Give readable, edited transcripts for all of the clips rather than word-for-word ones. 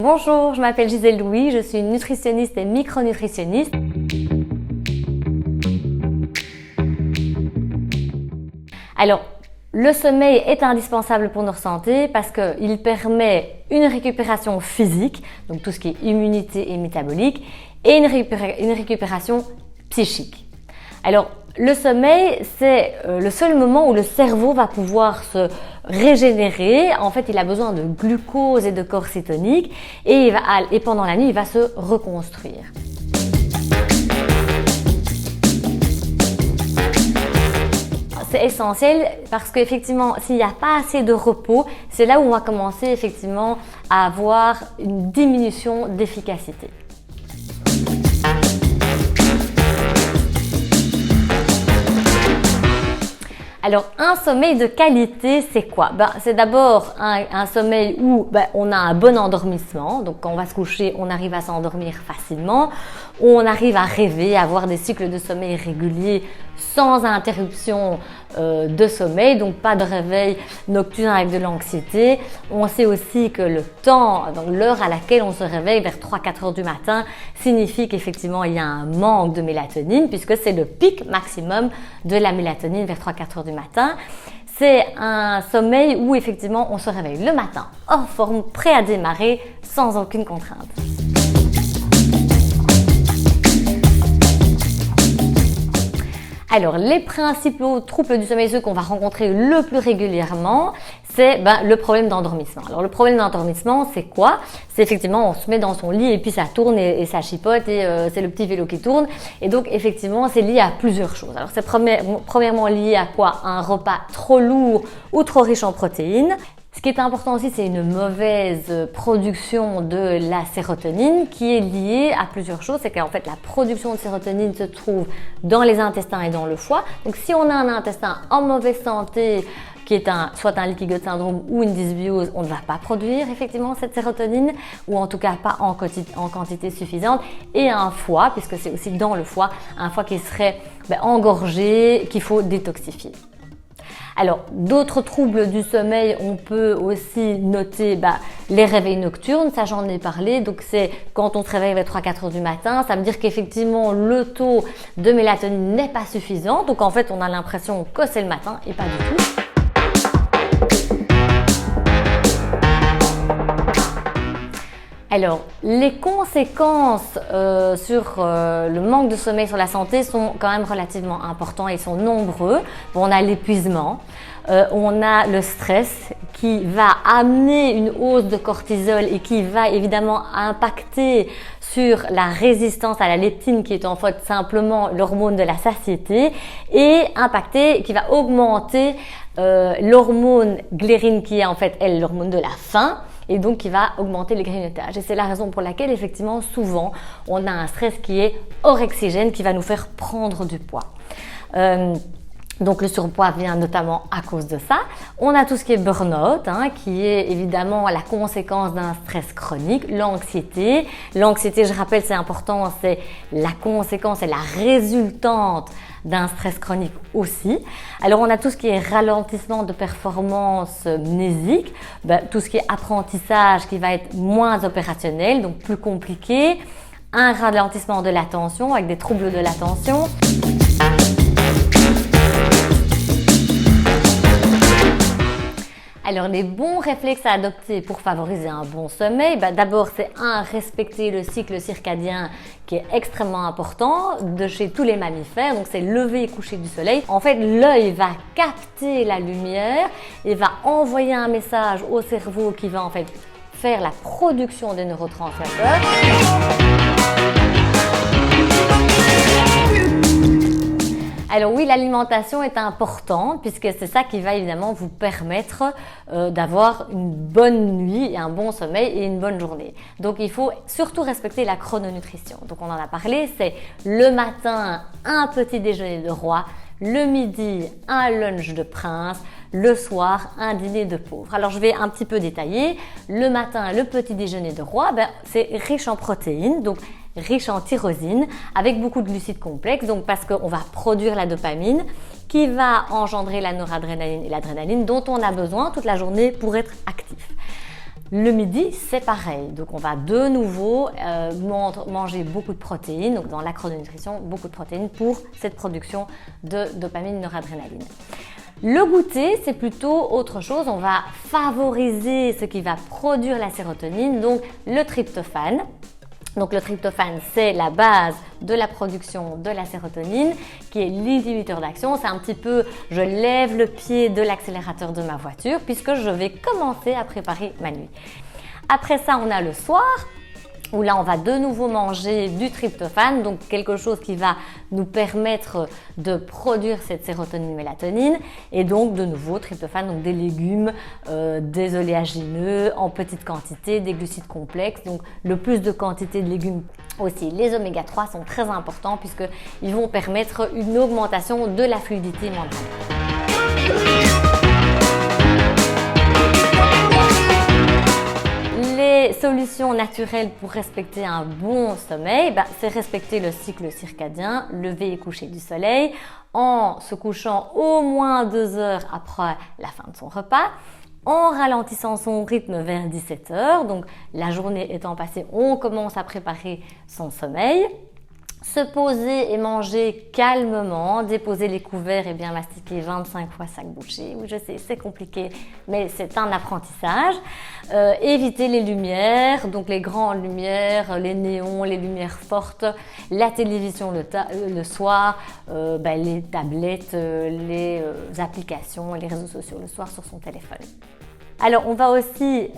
Bonjour, je m'appelle Gisèle Louis, je suis nutritionniste et micronutritionniste. Alors, le sommeil est indispensable pour notre santé parce qu'il permet une récupération physique, donc tout ce qui est immunité et métabolique, et une récupération psychique. Alors, le sommeil, c'est le seul moment où le cerveau va pouvoir se régénérer. En fait, il a besoin de glucose et de corps cétonique et pendant la nuit, il va se reconstruire. C'est essentiel parce qu'effectivement, s'il n'y a pas assez de repos, c'est là où on va commencer effectivement à avoir une diminution d'efficacité. Alors, un sommeil de qualité, c'est quoi? C'est d'abord un sommeil où on a un bon endormissement. Donc, quand on va se coucher, on arrive à s'endormir facilement. On arrive à rêver, à avoir des cycles de sommeil réguliers sans interruption de sommeil. Donc, pas de réveil nocturne avec de l'anxiété. On sait aussi que le temps, donc l'heure à laquelle on se réveille vers 3-4 heures du matin, signifie qu'effectivement, il y a un manque de mélatonine puisque c'est le pic maximum de la mélatonine vers 3-4 heures du matin. C'est un sommeil où effectivement on se réveille le matin en forme, prêt à démarrer sans aucune contrainte. Alors, les principaux troubles du sommeil, ceux qu'on va rencontrer le plus régulièrement, c'est le problème d'endormissement. Alors, le problème d'endormissement, c'est quoi? C'est effectivement, on se met dans son lit et puis ça tourne et ça chipote et c'est le petit vélo qui tourne. Et donc, effectivement, c'est lié à plusieurs choses. Alors, c'est premièrement lié à quoi? Un repas trop lourd ou trop riche en protéines. Ce qui est important aussi, c'est une mauvaise production de la sérotonine qui est liée à plusieurs choses. C'est qu'en fait, la production de sérotonine se trouve dans les intestins et dans le foie. Donc, si on a un intestin en mauvaise santé, qui est soit un leaky gut syndrome ou une dysbiose, on ne va pas produire effectivement cette sérotonine ou en tout cas pas en quantité suffisante. Et un foie, puisque c'est aussi dans le foie, un foie qui serait engorgé, qu'il faut détoxifier. Alors, d'autres troubles du sommeil, on peut aussi noter les réveils nocturnes, ça j'en ai parlé. Donc, c'est quand on se réveille vers 3-4 heures du matin, ça veut dire qu'effectivement, le taux de mélatonine n'est pas suffisant. Donc, en fait, on a l'impression que c'est le matin et pas du tout. Alors, les conséquences sur le manque de sommeil sur la santé sont quand même relativement importantes et sont nombreux. On a l'épuisement, on a le stress qui va amener une hausse de cortisol et qui va évidemment impacter sur la résistance à la leptine qui est en fait simplement l'hormone de la satiété et qui va augmenter l'hormone ghréline qui est en fait l'hormone de la faim. Et donc qui va augmenter le grignotage. Et c'est la raison pour laquelle effectivement souvent on a un stress qui est hors oxygène qui va nous faire prendre du poids. Donc le surpoids vient notamment à cause de ça. On a tout ce qui est burn-out, qui est évidemment la conséquence d'un stress chronique, l'anxiété. L'anxiété, je rappelle, c'est important, c'est la conséquence et la résultante d'un stress chronique aussi. Alors on a tout ce qui est ralentissement de performance mnésique, tout ce qui est apprentissage qui va être moins opérationnel, donc plus compliqué. Un ralentissement de l'attention avec des troubles de l'attention. Alors, les bons réflexes à adopter pour favoriser un bon sommeil, d'abord, c'est respecter le cycle circadien qui est extrêmement important de chez tous les mammifères. Donc, c'est lever et coucher du soleil. En fait, l'œil va capter la lumière et va envoyer un message au cerveau qui va en fait faire la production des neurotransmetteurs. Alors oui, l'alimentation est importante puisque c'est ça qui va évidemment vous permettre d'avoir une bonne nuit et un bon sommeil et une bonne journée. Donc il faut surtout respecter la chrononutrition. Donc on en a parlé, c'est le matin un petit déjeuner de roi, le midi un lunch de prince, le soir un dîner de pauvre. Alors je vais un petit peu détailler. Le matin, le petit déjeuner de roi, c'est riche en protéines, donc riche en tyrosine, avec beaucoup de glucides complexes, donc parce qu'on va produire la dopamine qui va engendrer la noradrénaline et l'adrénaline dont on a besoin toute la journée pour être actif. Le midi, c'est pareil. Donc, on va de nouveau manger beaucoup de protéines. Donc, dans l'acronutrition, beaucoup de protéines pour cette production de dopamine, noradrénaline. Le goûter, c'est plutôt autre chose. On va favoriser ce qui va produire la sérotonine, donc le tryptophane. Donc le tryptophane, c'est la base de la production de la sérotonine, qui est l'inhibiteur d'action. C'est un petit peu, je lève le pied de l'accélérateur de ma voiture puisque je vais commencer à préparer ma nuit. Après ça, on a le soir, où là on va de nouveau manger du tryptophane, donc quelque chose qui va nous permettre de produire cette sérotonine mélatonine, et donc de nouveau tryptophane, donc des légumes, des oléagineux en petite quantité, des glucides complexes, donc le plus de quantité de légumes aussi. Les oméga 3 sont très importants puisqu'ils vont permettre une augmentation de la fluidité membranaire. Les solutions naturelles pour respecter un bon sommeil, c'est respecter le cycle circadien, lever et coucher du soleil, en se couchant au moins 2 heures après la fin de son repas, en ralentissant son rythme vers 17 heures, donc la journée étant passée, on commence à préparer son sommeil. Se poser et manger calmement, déposer les couverts et bien mastiquer 25 fois chaque bouchée. Oui, je sais, c'est compliqué, mais c'est un apprentissage. Éviter les lumières, donc les grandes lumières, les néons, les lumières fortes, la télévision le soir, les tablettes, les applications et les réseaux sociaux le soir sur son téléphone. Alors, on va aussi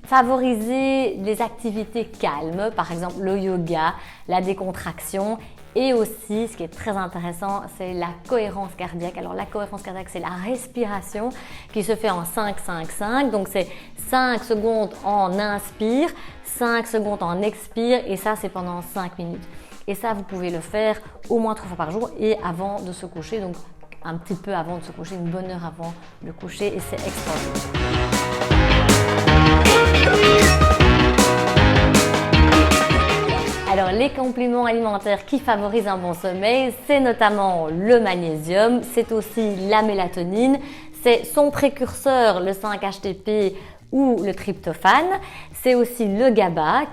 favoriser les activités calmes, par exemple le yoga, la décontraction, et aussi, ce qui est très intéressant, c'est la cohérence cardiaque. Alors la cohérence cardiaque, c'est la respiration qui se fait en 5-5-5, donc c'est 5 secondes en inspire, 5 secondes en expire, et ça c'est pendant 5 minutes. Et ça, vous pouvez le faire au moins 3 fois par jour et avant de se coucher, donc un petit peu avant de se coucher, une bonne heure avant le coucher, et c'est extraordinaire. Alors, les compléments alimentaires qui favorisent un bon sommeil, c'est notamment le magnésium, c'est aussi la mélatonine, c'est son précurseur, le 5-HTP ou le tryptophane. C'est aussi le GABA,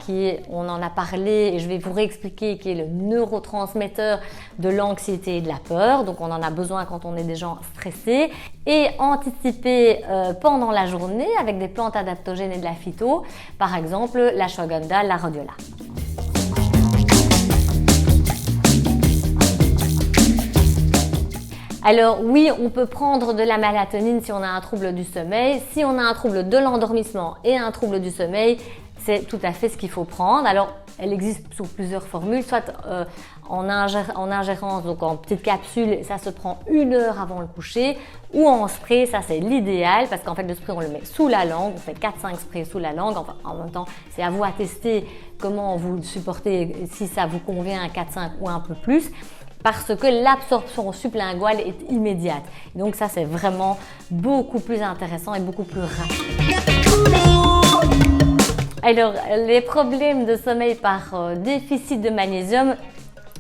on en a parlé et je vais vous réexpliquer, qui est le neurotransmetteur de l'anxiété et de la peur. Donc, on en a besoin quand on est des gens stressés. Et anticiper pendant la journée avec des plantes adaptogènes et de la phyto, par exemple l'ashwagandha, la rhodiola. Alors oui, on peut prendre de la mélatonine si on a un trouble du sommeil. Si on a un trouble de l'endormissement et un trouble du sommeil, c'est tout à fait ce qu'il faut prendre. Alors, elle existe sous plusieurs formules, soit en ingérence, donc en petite capsule, ça se prend 1 heure avant le coucher, ou en spray, ça c'est l'idéal, parce qu'en fait le spray on le met sous la langue, on fait 4-5 sprays sous la langue, enfin, en même temps c'est à vous à tester comment vous le supportez, si ça vous convient à 4-5 ou un peu plus, parce que l'absorption sublinguale est immédiate. Donc ça c'est vraiment beaucoup plus intéressant et beaucoup plus rapide. Alors, les problèmes de sommeil par déficit de magnésium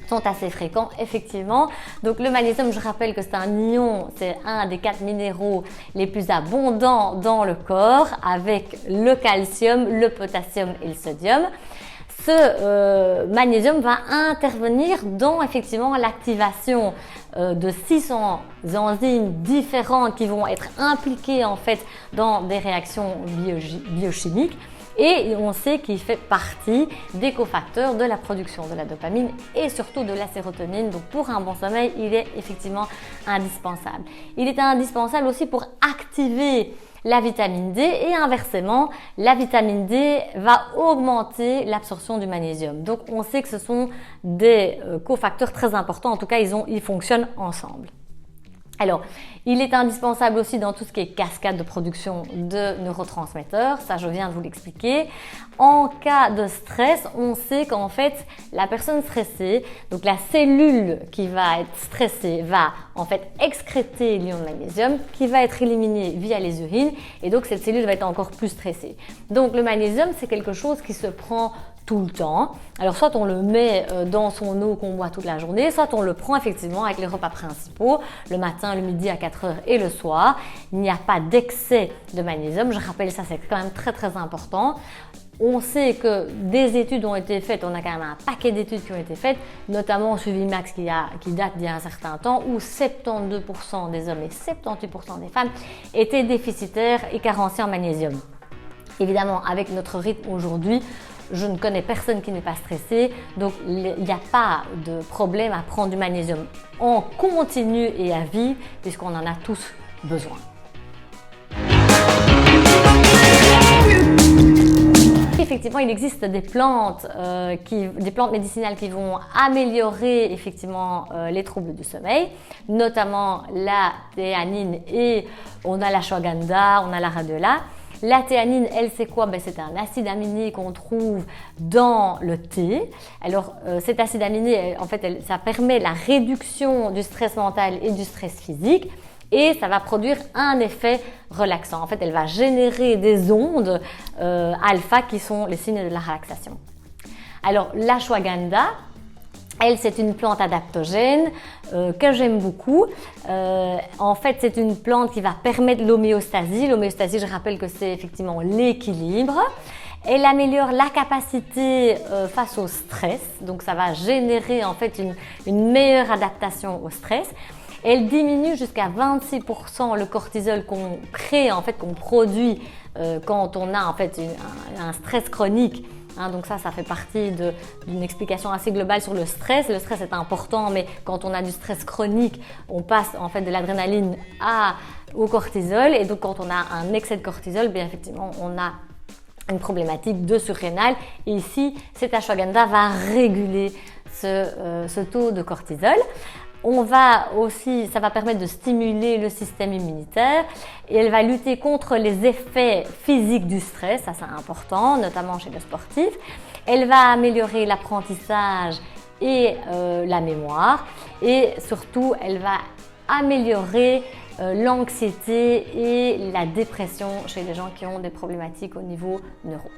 sont assez fréquents, effectivement. Donc, le magnésium, je rappelle que c'est un ion, c'est un des 4 minéraux les plus abondants dans le corps, avec le calcium, le potassium et le sodium. Ce magnésium va intervenir dans effectivement l'activation de 600 enzymes différentes qui vont être impliquées en fait dans des réactions biochimiques. Et on sait qu'il fait partie des cofacteurs de la production de la dopamine et surtout de la sérotonine. Donc pour un bon sommeil, il est effectivement indispensable. Il est indispensable aussi pour activer la vitamine D et inversement, la vitamine D va augmenter l'absorption du magnésium. Donc on sait que ce sont des cofacteurs très importants. En tout cas, ils fonctionnent ensemble. Alors, il est indispensable aussi dans tout ce qui est cascade de production de neurotransmetteurs, ça je viens de vous l'expliquer. En cas de stress, on sait qu'en fait, la personne stressée, donc la cellule qui va être stressée va en fait excréter l'ion de magnésium qui va être éliminé via les urines et donc cette cellule va être encore plus stressée. Donc le magnésium, c'est quelque chose qui se prend tout le temps. Alors soit on le met dans son eau qu'on boit toute la journée, soit on le prend effectivement avec les repas principaux, le matin, le midi à 4 heures et le soir. Il n'y a pas d'excès de magnésium, je rappelle ça, c'est quand même très très important. On sait que des études ont été faites, on a quand même un paquet d'études qui ont été faites, notamment Suivi Max qui date d'il y a un certain temps, où 72% des hommes et 78% des femmes étaient déficitaires et carencés en magnésium. Évidemment, avec notre rythme aujourd'hui, je ne connais personne qui n'est pas stressé, donc il n'y a pas de problème à prendre du magnésium en continu et à vie, puisqu'on en a tous besoin. Effectivement, il existe des plantes médicinales qui vont améliorer effectivement les troubles du sommeil, notamment la théanine et on a l'ashwagandha, on a la radiolate. La théanine, elle, c'est quoi? C'est un acide aminé qu'on trouve dans le thé. Alors, cet acide aminé, en fait, ça permet la réduction du stress mental et du stress physique. Et ça va produire un effet relaxant. En fait, elle va générer des ondes alpha qui sont les signes de la relaxation. Alors, l'ashwagandha, elle, c'est une plante adaptogène que j'aime beaucoup. En fait, c'est une plante qui va permettre l'homéostasie. L'homéostasie, je rappelle que c'est effectivement l'équilibre. Elle améliore la capacité face au stress. Donc, ça va générer en fait une meilleure adaptation au stress. Elle diminue jusqu'à 26% le cortisol qu'on crée, en fait, qu'on produit quand on a en fait un stress chronique. Donc ça fait partie d'une explication assez globale sur le stress. Le stress est important, mais quand on a du stress chronique, on passe en fait de l'adrénaline au cortisol. Et donc quand on a un excès de cortisol, bien effectivement, on a une problématique de surrénal. Et ici, cette ashwagandha va réguler ce taux de cortisol. Ça va permettre de stimuler le système immunitaire et elle va lutter contre les effets physiques du stress, ça c'est important, notamment chez le sportif. Elle va améliorer l'apprentissage et la mémoire et surtout elle va améliorer l'anxiété et la dépression chez les gens qui ont des problématiques au niveau neuro.